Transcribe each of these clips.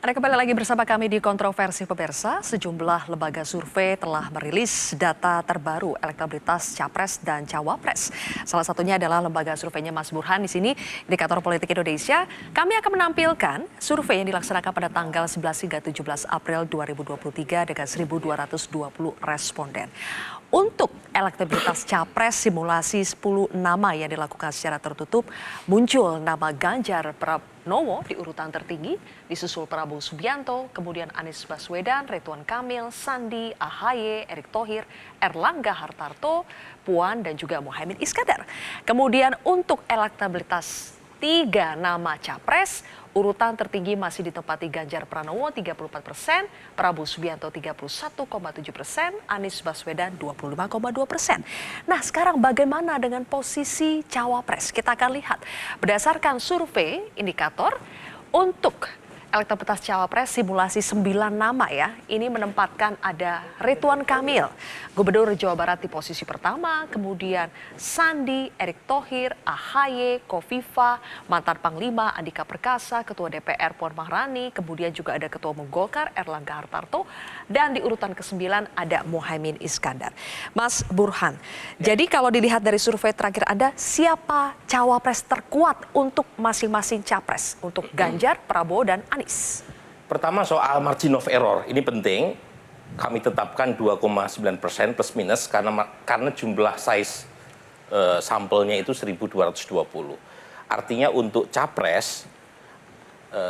Anda kembali lagi bersama kami di Kontroversi Pemirsa. Sejumlah lembaga survei telah merilis data terbaru elektabilitas Capres dan Cawapres. Salah satunya adalah lembaga surveinya Mas Burhan di sini, Indikator Politik Indonesia. Kami akan menampilkan survei yang dilaksanakan pada tanggal 11 hingga 17 April 2023 dengan 1.220 responden. Untuk elektabilitas Capres, simulasi 10 nama yang dilakukan secara tertutup, muncul nama Ganjar Pranowo di urutan tertinggi, disusul Prabowo Subianto, kemudian Anies Baswedan, Ridwan Kamil, Sandi, AHY, Erick Thohir, Erlangga Hartarto, Puan, dan juga Muhaimin Iskandar. Kemudian untuk elektabilitas 3 nama Capres, urutan tertinggi masih ditempati Ganjar Pranowo 34%, Prabowo Subianto 31,7%, Anies Baswedan 25,2%. Nah, sekarang bagaimana dengan posisi Cawapres? Kita akan lihat berdasarkan survei indikator untuk elektabilitas Cawapres simulasi 9 nama ya. Ini menempatkan ada Ridwan Kamil, Gubernur Jawa Barat di posisi pertama, kemudian Sandi, Erick Thohir, AHY, Kofifa, mantan Panglima Andika Perkasa, Ketua DPR Puan Maharani, kemudian juga ada Ketua Umum Golkar Erlangga Hartarto, dan di urutan ke-9 ada Muhaimin Iskandar. Mas Burhan, jadi kalau dilihat dari survei terakhir Anda, siapa Cawapres terkuat untuk masing-masing Capres? Untuk Ganjar, Prabowo, dan Anies? Pertama soal margin of error, ini penting. Kami tetapkan 2,9% plus minus karena jumlah size sampelnya itu 1.220. Artinya untuk Capres,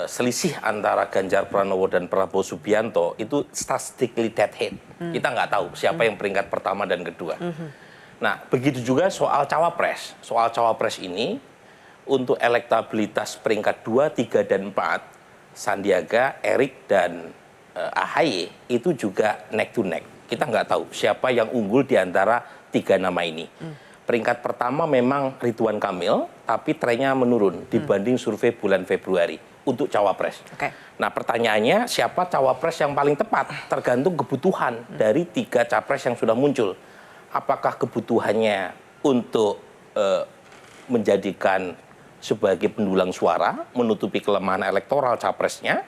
selisih antara Ganjar Pranowo dan Prabowo Subianto itu statistically dead head. Kita nggak tahu siapa yang peringkat pertama dan kedua. Nah, begitu juga soal Cawapres. Soal Cawapres ini, untuk elektabilitas peringkat 2, 3, dan 4, Sandiaga, Erick, dan AHY itu juga neck to neck. Kita nggak tahu siapa yang unggul di antara 3 nama ini. Peringkat pertama memang Ridwan Kamil, tapi trennya menurun dibanding survei bulan Februari untuk Cawapres. Nah, pertanyaannya siapa Cawapres yang paling tepat? Tergantung kebutuhan dari 3 Capres yang sudah muncul. Apakah kebutuhannya untuk menjadikan sebagai pendulang suara, menutupi kelemahan elektoral capresnya?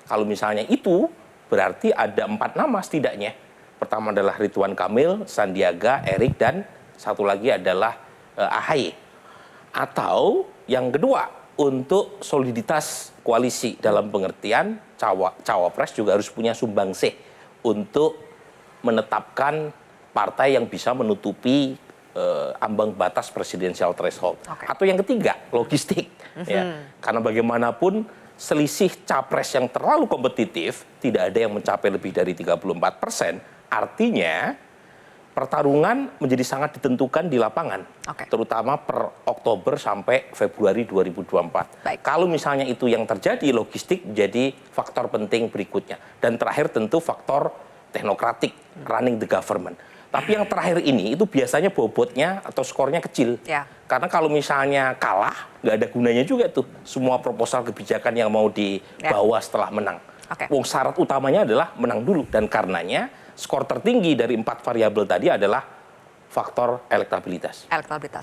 Kalau misalnya itu, berarti ada 4 nama setidaknya. Pertama adalah Ridwan Kamil, Sandiaga, Erick, dan satu lagi adalah AHY. Atau yang kedua, untuk soliditas koalisi dalam pengertian Cawapres juga harus punya sumbangsih untuk menetapkan partai yang bisa menutupi ambang batas presidensial threshold. Atau yang ketiga, logistik. Ya. Karena bagaimanapun selisih Capres yang terlalu kompetitif, tidak ada yang mencapai lebih dari 34%, artinya pertarungan menjadi sangat ditentukan di lapangan. Terutama per Oktober sampai Februari 2024. Kalau misalnya itu yang terjadi, logistik menjadi faktor penting berikutnya. Dan terakhir tentu faktor teknokratik, running the government. Tapi yang terakhir ini itu biasanya bobotnya atau skornya kecil. Karena kalau misalnya kalah, nggak ada gunanya juga tuh semua proposal kebijakan yang mau dibawa setelah menang. Wong syarat utamanya adalah menang dulu. Dan karenanya skor tertinggi dari 4 variabel tadi adalah faktor elektabilitas.